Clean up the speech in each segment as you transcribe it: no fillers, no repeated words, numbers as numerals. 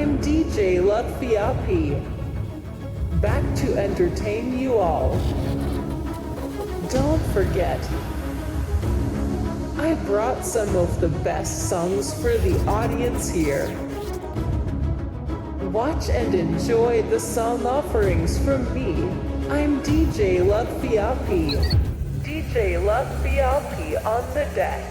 I'm DJ Lutfi, back to entertain you all. Don't forget, I brought some of the best songs for the audience here. Watch and enjoy the song offerings from me. I'm DJ Lutfi. DJ Lutfi on the deck.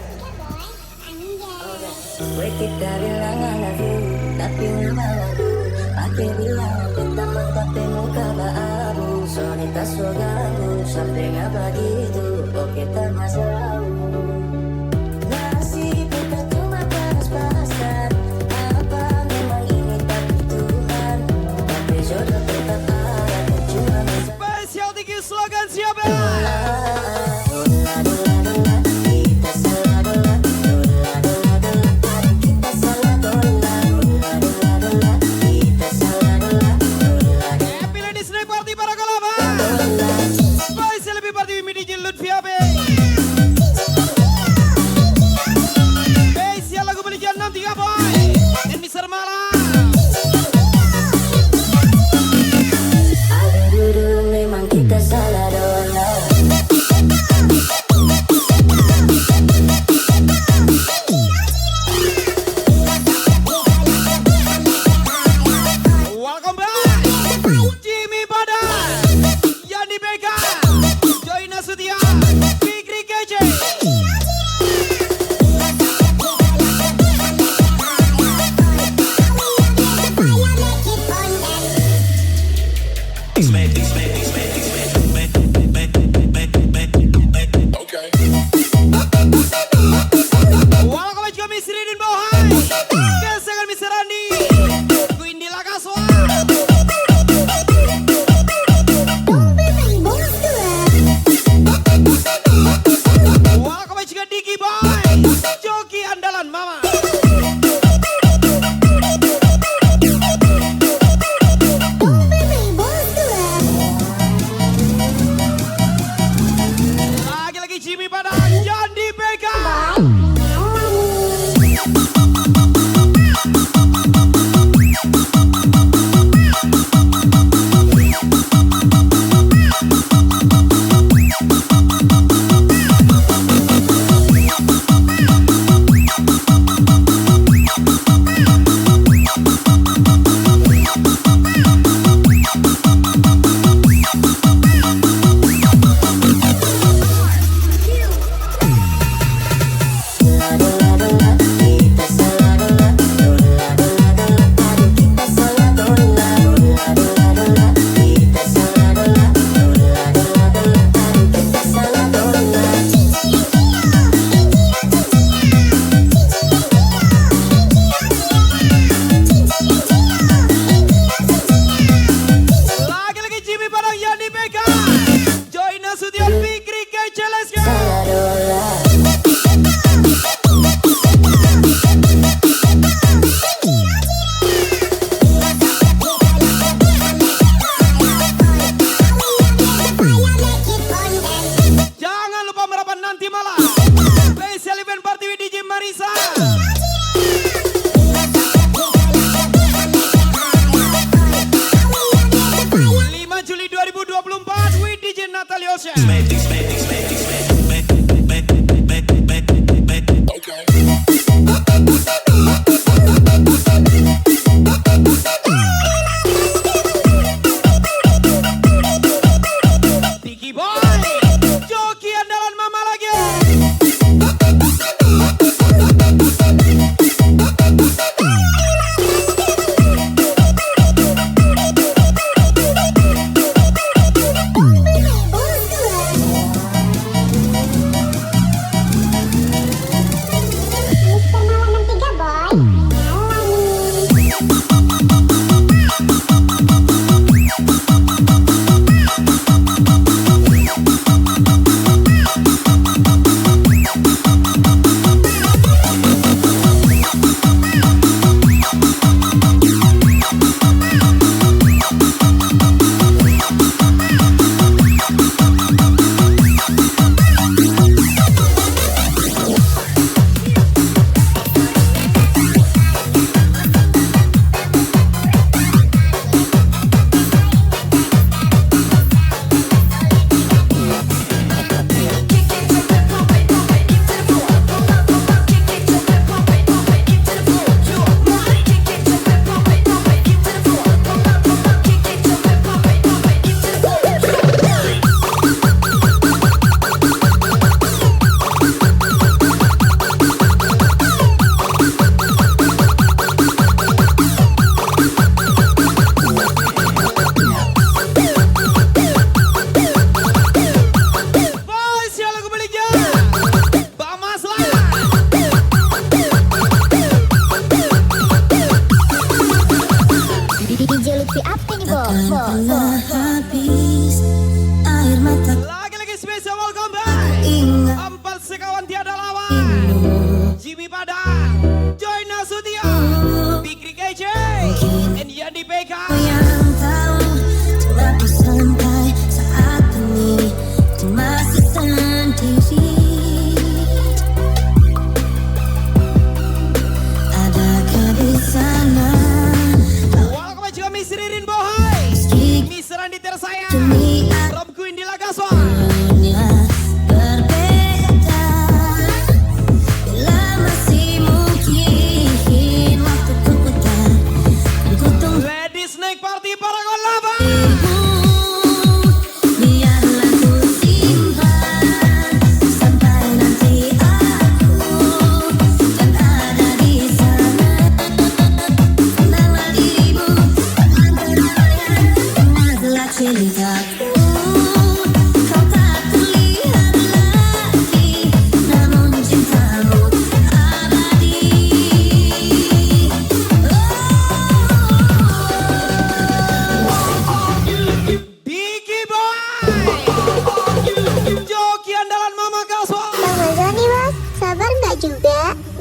Gue kita bilang I love you, tapi lu malu. Pakai bilang teman tapi muka baru. Sonita sogamu, sampai nggak begitu. Oke termasuk nasib kita cuma panas-panasan. Apa memang ini takdir Tuhan? Tapi jodoh tetap ada, cuma Spesial tinggi slogan siapa?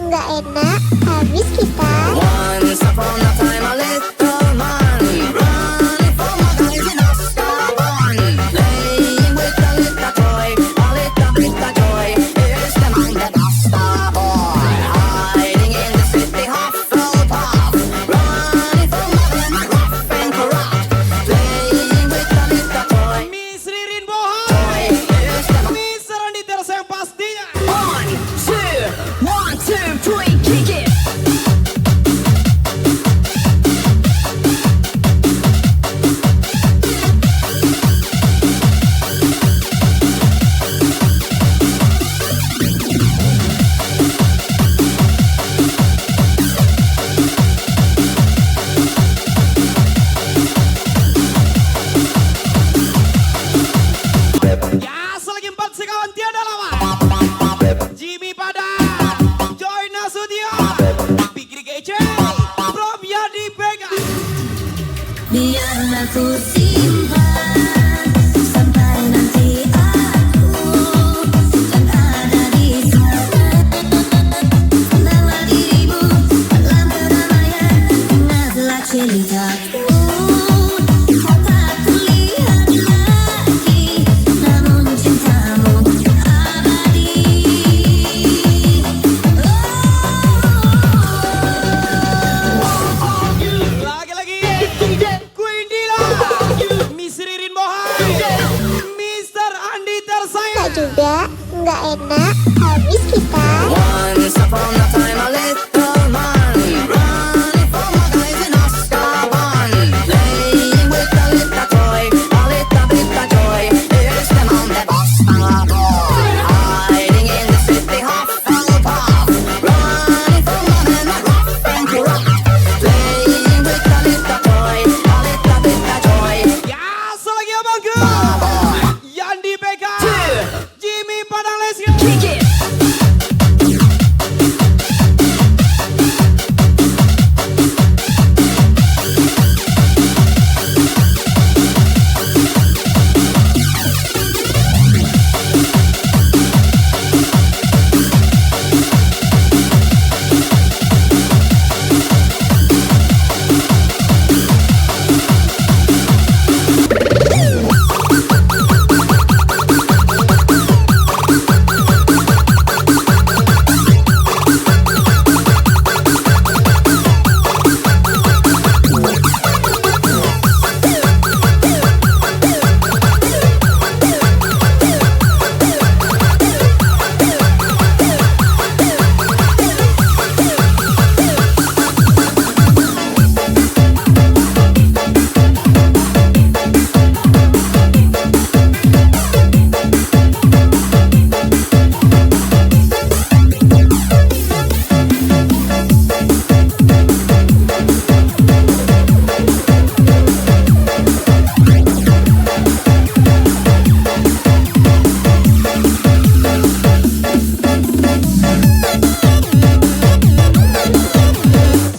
nggak enak, habis kita. Once upon a time a little man running from a guy in Azkaban, playing with a little toy, a little bit of joy. Here's the man that Azkaban boy, hiding in the city Hufflepuff, running from a man rough and corrupt, playing with a little toy. Miss Ririn Bohai, Miss Andi tersayang pastinya. 1, 2, 3, kick it. Ya, selagi 4 sekawan tiada lawan. Jimmy Pada, Joy Nasution, Pikri Kece, Prof Yadi Vega. Biarlah ku simpan sampai nanti aku kan ada di sana. Bawa dirimu dalam keramaian, ingatlah ceritaku. Kau tak terlihat lagi, namun cintamu abadi. Lagi-lagi Queen Dila, Miss Ririn Bohai, Mr. Andi Nggak tersayang. juga, nggak enak, habis kita. Once upon a time a little man running from a guy in Azkaban, playing with a little toy, a little bit of joy. Here's the man that Azkaban boy, hiding in the city Hufflepuff, running from a man rough and corrupt, playing with a little toy, a little bit of joy. Ya, selagi abangku Yandi Vega, Jimmy Padang Lesio. Kick it.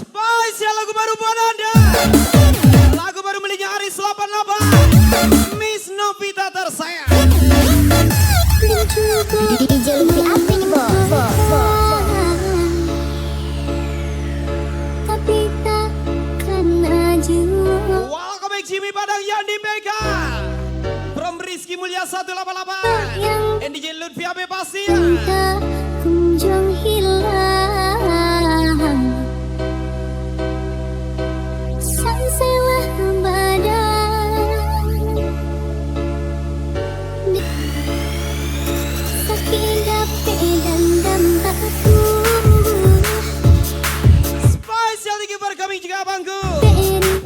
Spesial lagu baru buat Anda. Lagu baru miliknya Aris 88, Miss Novita tersayang. DJ Lutfi apa ini, Bo? Tapi takkan maju. Welcome back Jimmy Padang Yandi Vega, From Rizky Mulia 188, and DJ Lutfi Abe pasti ya. Tak kunjung hilang. Sansailah badan saking dapat dan dampakku. Spesial tinggi kami juga abangku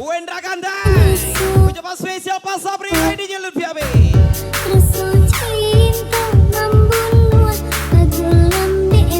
Wendra Kanda, ucapan spesial Pak Sabri, DJ Lutfi Abe. Rasa cinta membunuh lagu lembek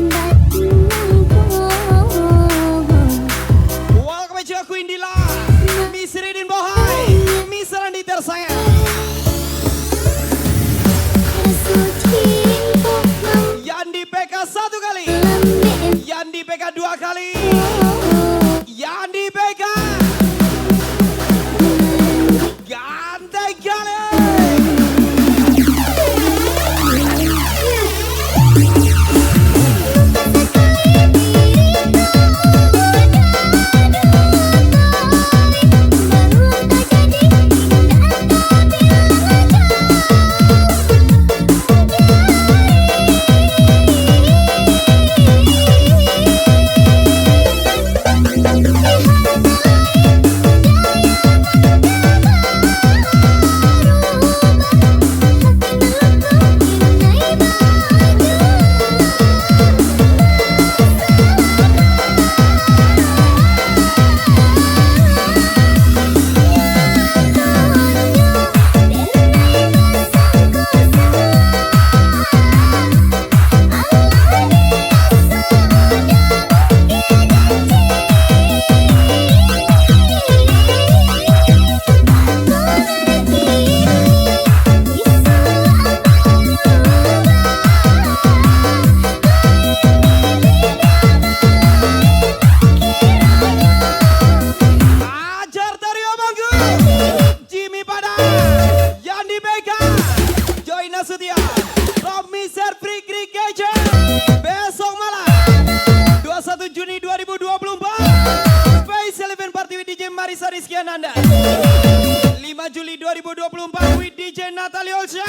Sari sekian Anda 5 Juli 2024 with DJ Natalie Olsha.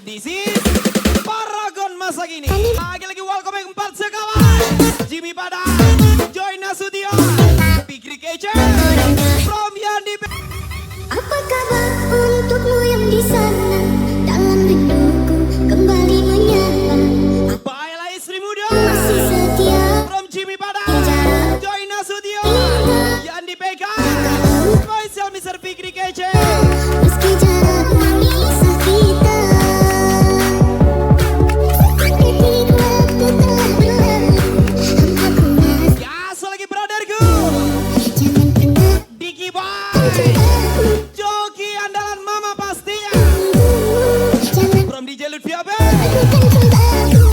This is Paragon masa kini. Lagi-lagi welcome yang 4 sekawan Jimmy Pada, Joy Nasution, Fikri Kece, from Yandi. Apa kabar untukmu yang di sana? Dalam rinduku kembali menyapa. Baiklah istri muda Masih setia from Jimmy Pada, jarak Joy Nasution, Yandi PK, myself Mr. Fikri Kece. meski jarak memisah kita. Detik waktu telah berlalu. Aku masih Ya, selagi brotherku jangan pernah Diki Boy, mencobaku. joki andalan mama pastinya Jangan from DJ Lutfi Abe. lakukan cintaku.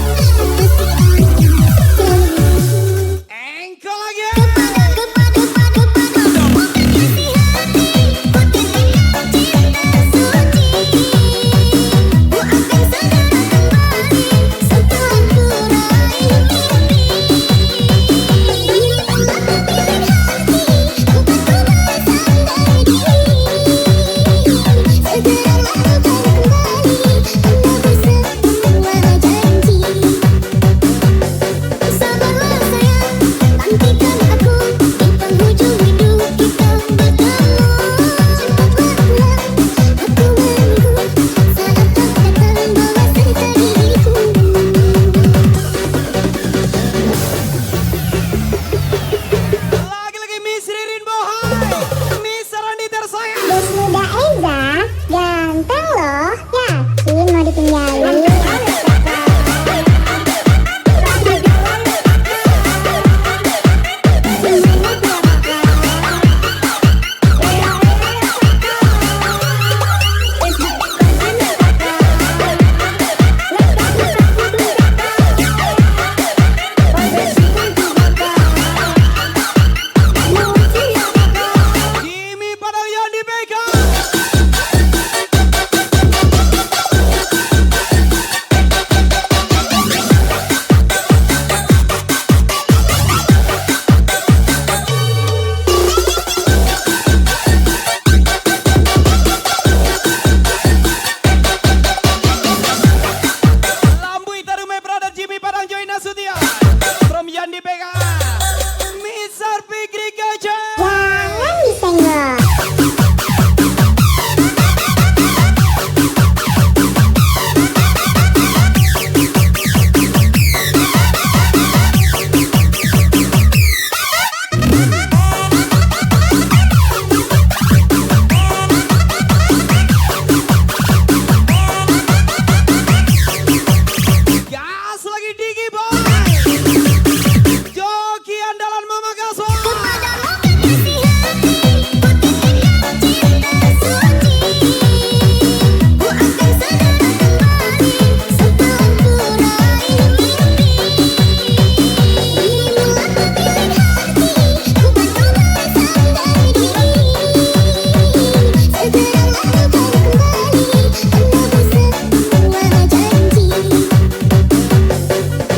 Engkau lagi Sabarlah sayang, nantikan aku di penghujung hidup kita bertemu. Cepatlah aku menunggu saat kau datang bawa cerita diriku. lagi Miss Ririn Bohai, Miss Rani tersayang. Bos muda Eza, ganteng loh. Yakin mau ditinggalin? Jimmy pada Yandi PK. Lambu Itarume Brother Jimmy Padang Joy Nasution from Yandi PK. Mr. Fikri Kece. Jangan disenggol. Gas lagi Diki Boy, joki andalan Mama Gasol.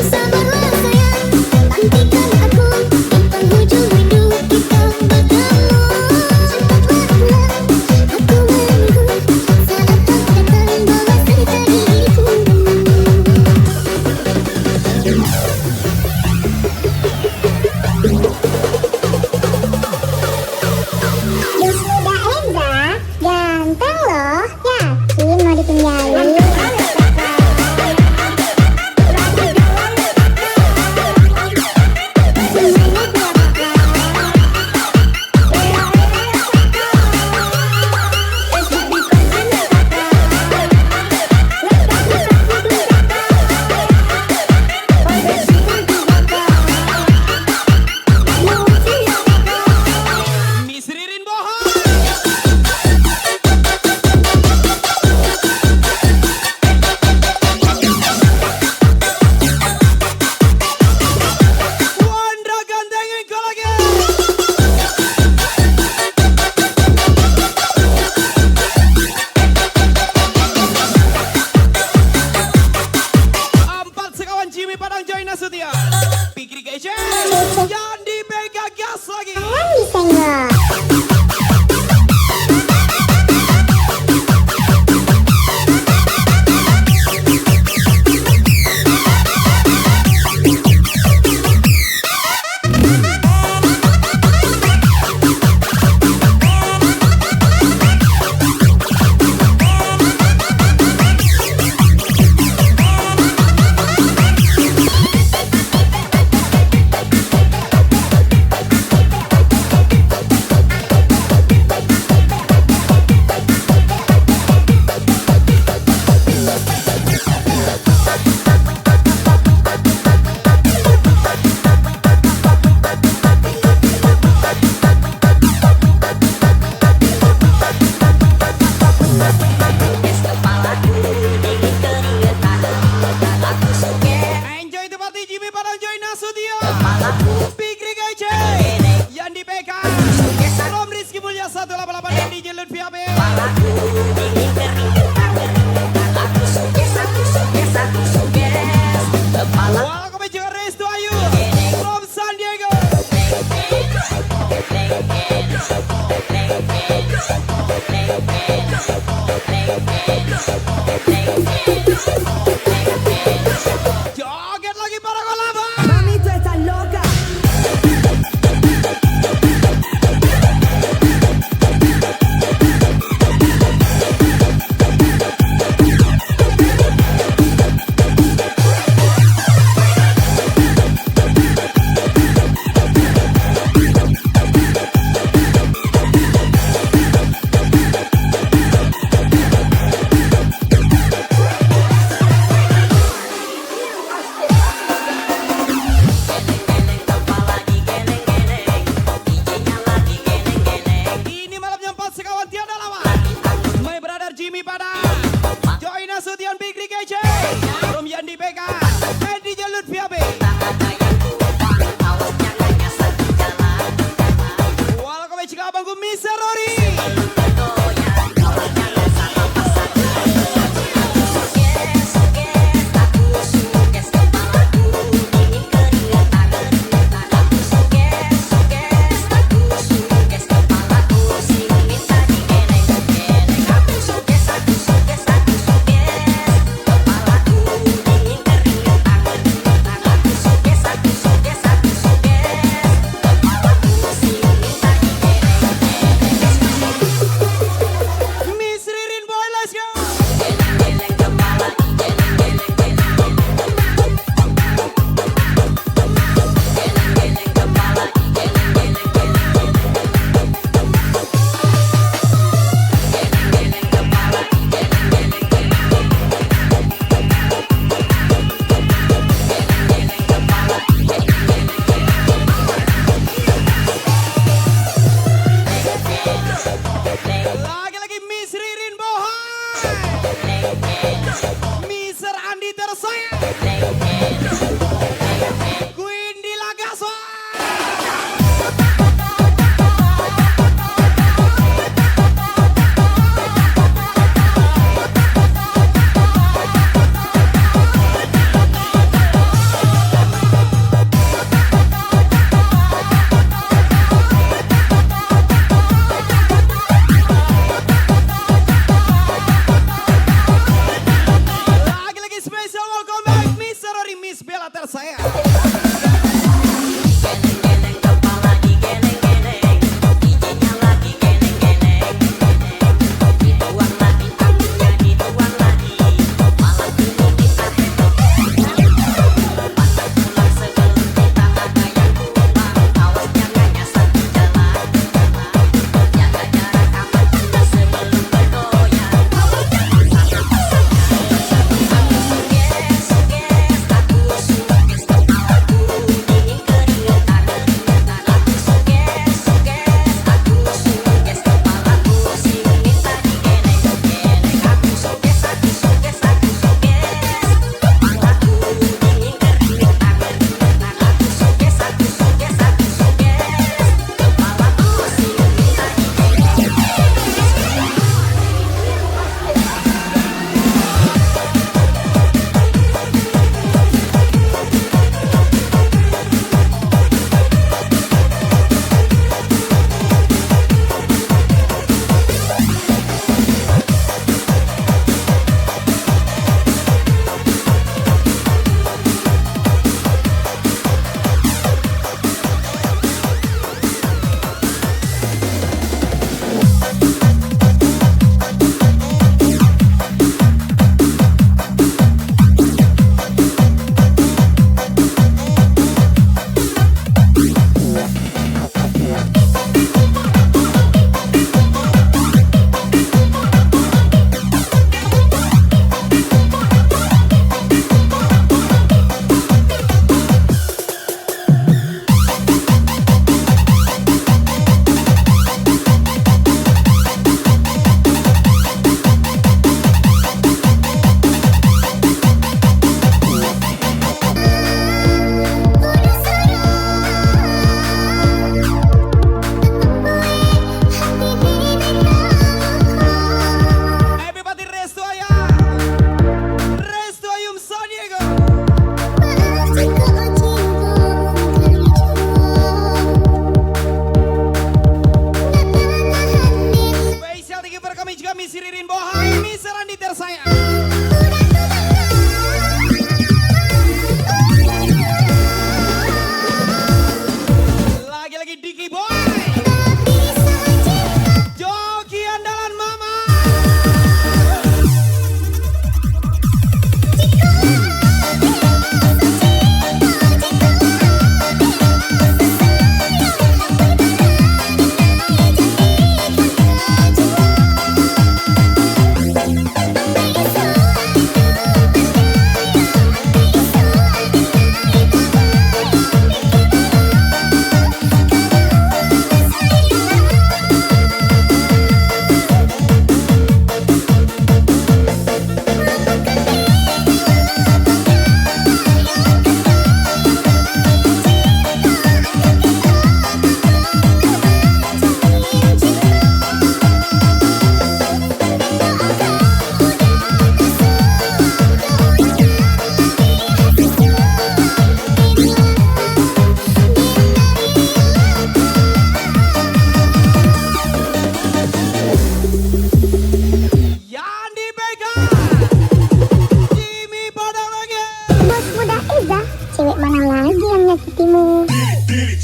Sabarlah sayang, nantikan aku di penghujung hidup kita bertemu. Cepatlah aku menunggu saat kau datang bawa cerita diriku. Bos muda Eza, ganteng loh. Yakin mau ditinggalin? Miss Ririn Bohai, Wandra ganteng engkau lagi. Empat sekawan Jimmy Padang Joy Nasution, Fikri Kece, Yandi PK gas lagi. Jangan disenggol. enggak? Enjoy the party Jimmy Padang, Joy Nasution, Fikri KC, Yandi PK, Rom Rizky Mulya 188 dan DJ Lutfi AB. Welcome juga Restu Ayu from San Diego. Joget lagi para kolaba. Mami, tú estás loca.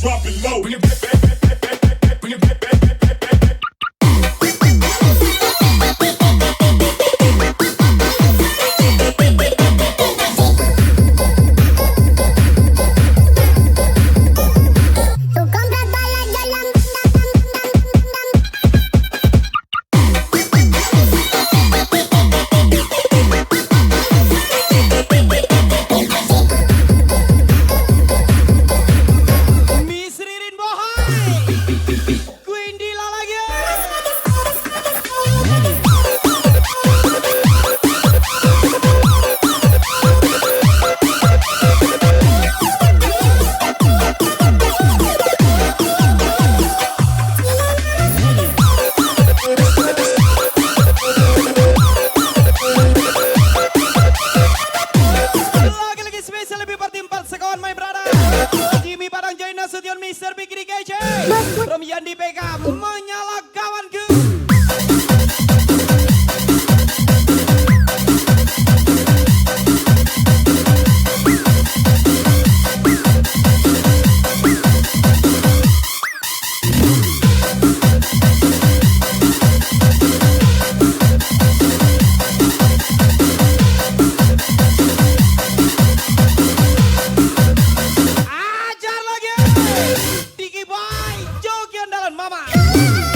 drop it low. Bring it back, back, back, back, back, back, back. Bring it back, back, back, back, back, back. Tú compras balas, yo la Miss Ririn Bohai, Queen Dila lagi. Lagi-lagi spesial lebih bertimpal sekawan my brother. Jimmy Padang Joy Nasution Mr. Bikini Kece. From Yandi PK menyala kawanku. Ajar lagi. Diki Boy, Joki Andalan Mama.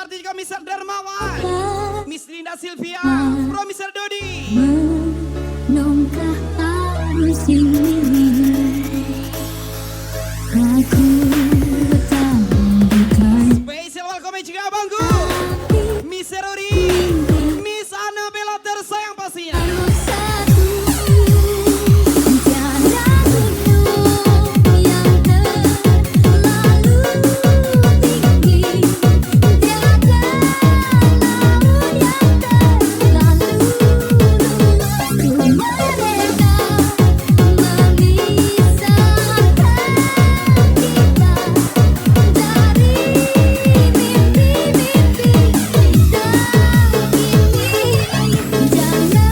party juga Mr. Darmawan, Miss Linda Sylvia, Bro Mr. Dodi. Menongkah arus ini, aku tak bukan Spesial welcome juga abangku, Miss Rori, Miss Annabella tersayang pastinya. satu. Tiada gunung yang terlalu tinggi, tiada laut yang terlalu luas. Mereka memisahkan kita dari mimpi-mimpi kita ini. Jangan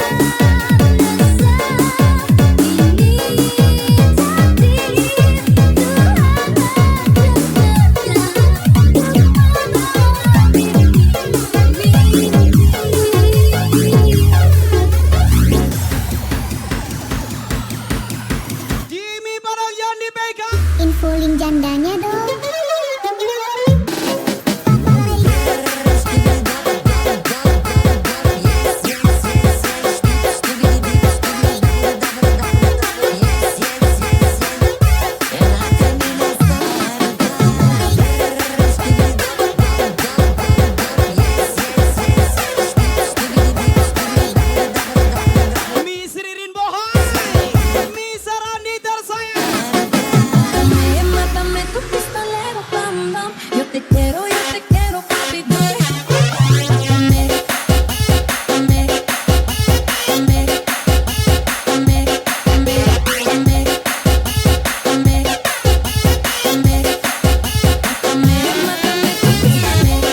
Jimmy Padang yang dipegang. Info link jandanya dong. Miss Ririn Bohai, Miss Rani tersayang. Mátame tu pistolero, bam bam. Yo te quiero, papi boy. Mátame, mátame, mátame, mátame, mátame, mátame, mátame, mátame, mátame tu pistolero.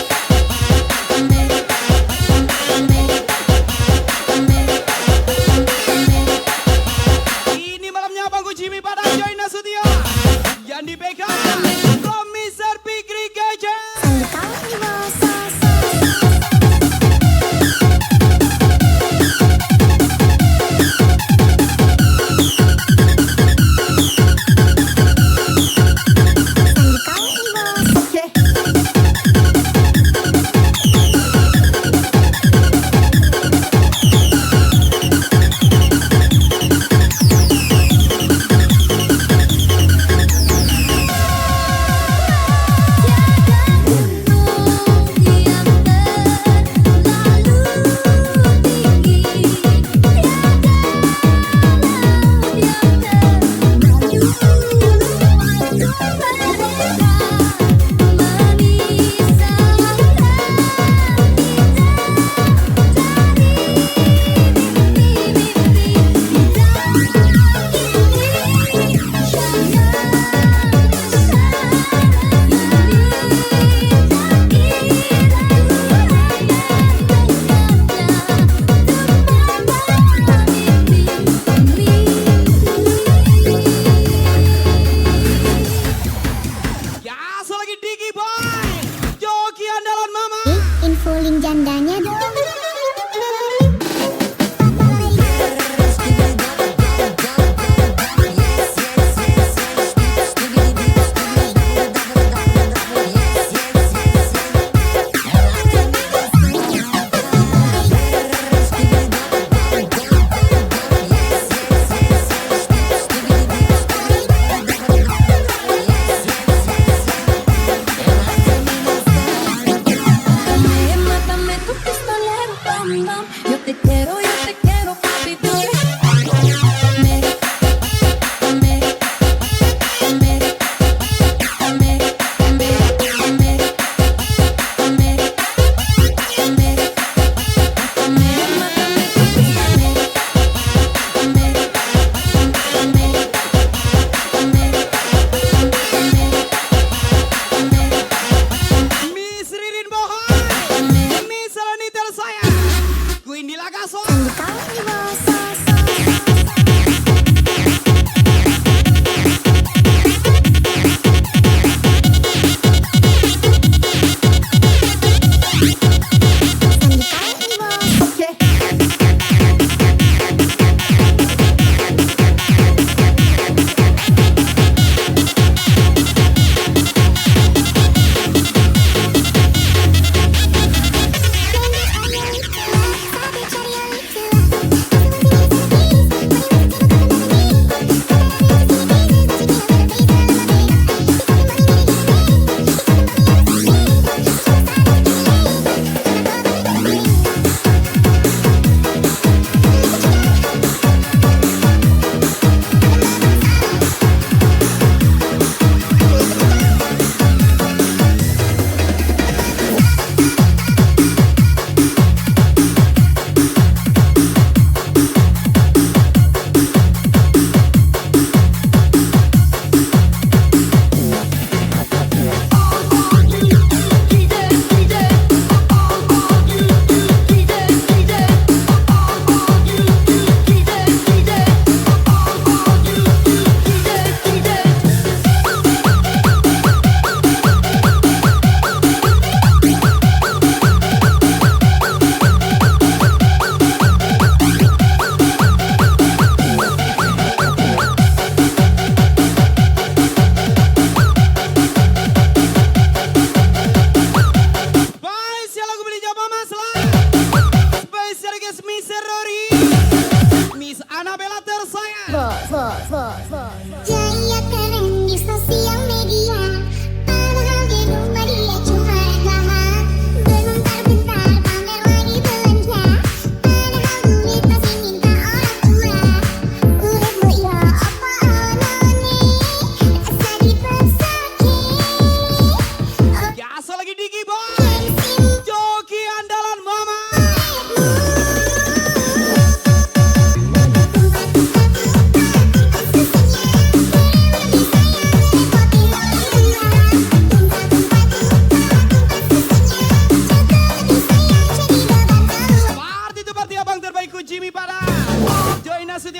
Mátame, mátame, mátame. Ini malamnya abangku Jimmy Padang, Joy Nasution yang dipegang. From Mr. Fikri Gadget. Ya, selagi Diki Boy, joki andalan mama. Info link jandanya dong. Mátame tu pistolero, bam bam. Yo te quiero, papi boy. Mátame, mátame, mátame, mátame, mátame, mátame, mátame, mátame, mátame tu pistolero. Mátame, mátame, mátame, Miss Ririn Bohai, Miss Rani tersayang, Queen Dila Gaso.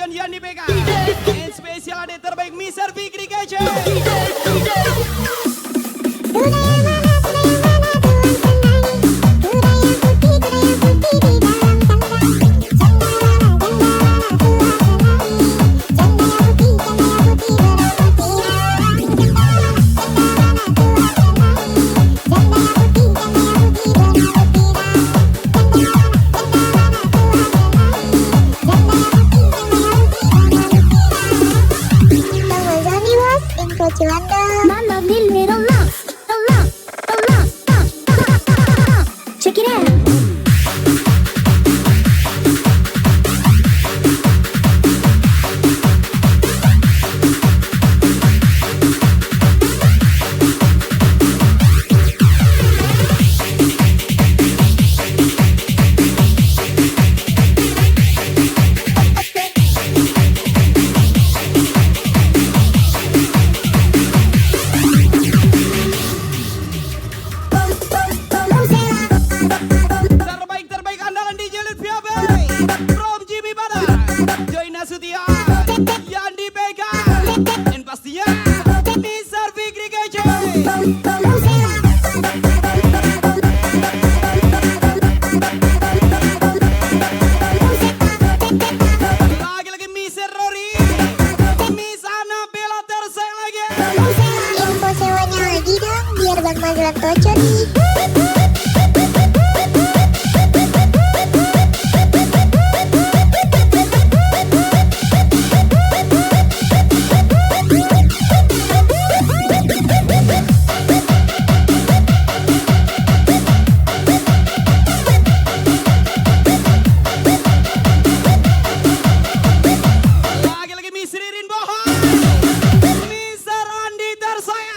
dan Yandi BK. And spesial ada terbaik Mr. Fikri Kece. Mama, little love, check it out. Terbaik andalan DJ Lutfi Abe. From Jimmy Bada, Joy Nasution, Yandi BK, dan pastinya Mr. Fikri Kece. Lagi-lagi Miss Rory, Miss Annabella tersayang lagi. Info sewanya lagi dong, biar Bang Magelang tocor nih. Lagi-lagi Miss Ririn Bohon, Mr. Andi tersayang.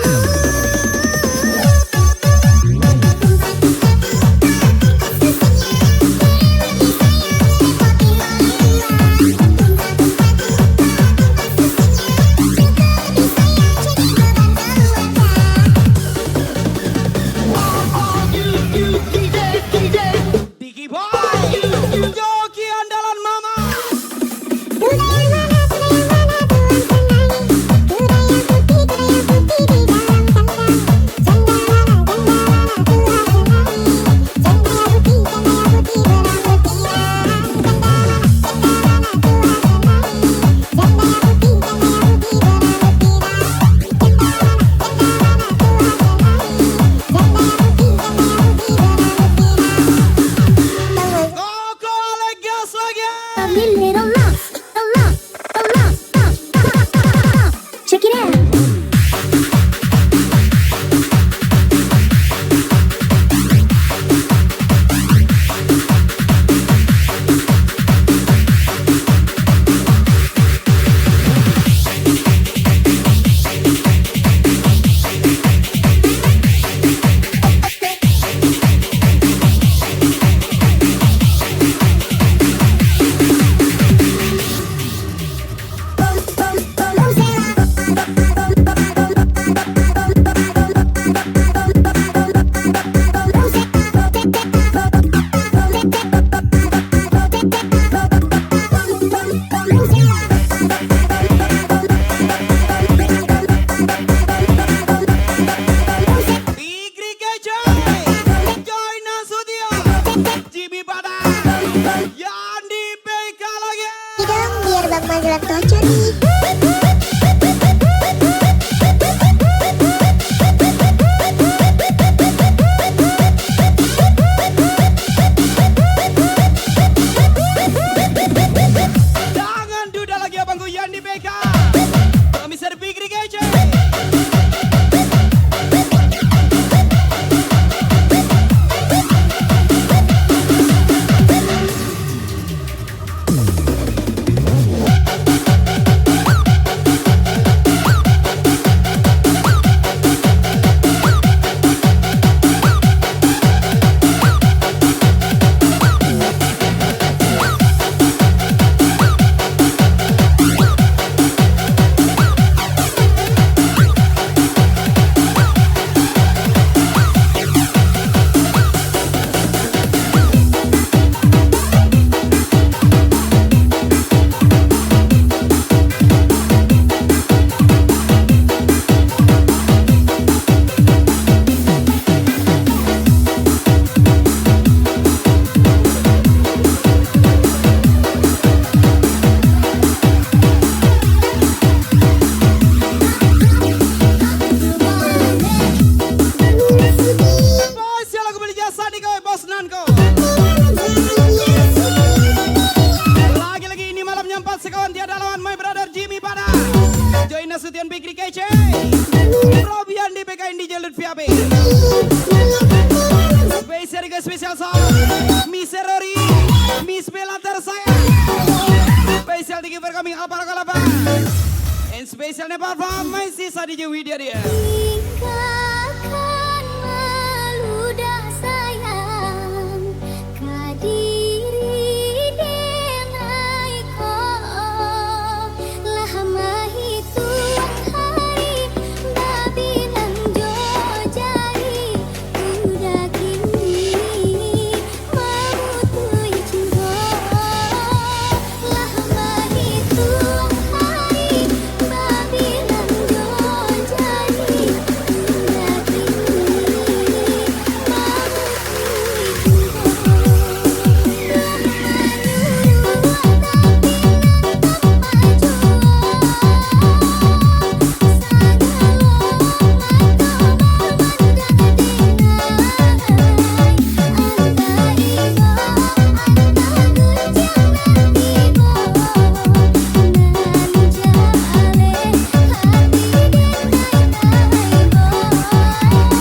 Diki Boy, Joki andalan mama. Koko Legas lagi. Little love, check it out. Fikri Kece, Joy Nasution, Jimmy Bada, Yandi BK lagi. Dong, biar Bang Magelang tocor nih. Jangan duda lagi abangku Yandi BK. Mr. Fikri Kece. DJ Lutfi Abi. Spesial juga spesial song Miss Rory, Miss Bella tersayang. Spesial tinggi perkami Alpara Kalapa. And spesialnya perform masih Sadi Widya dia.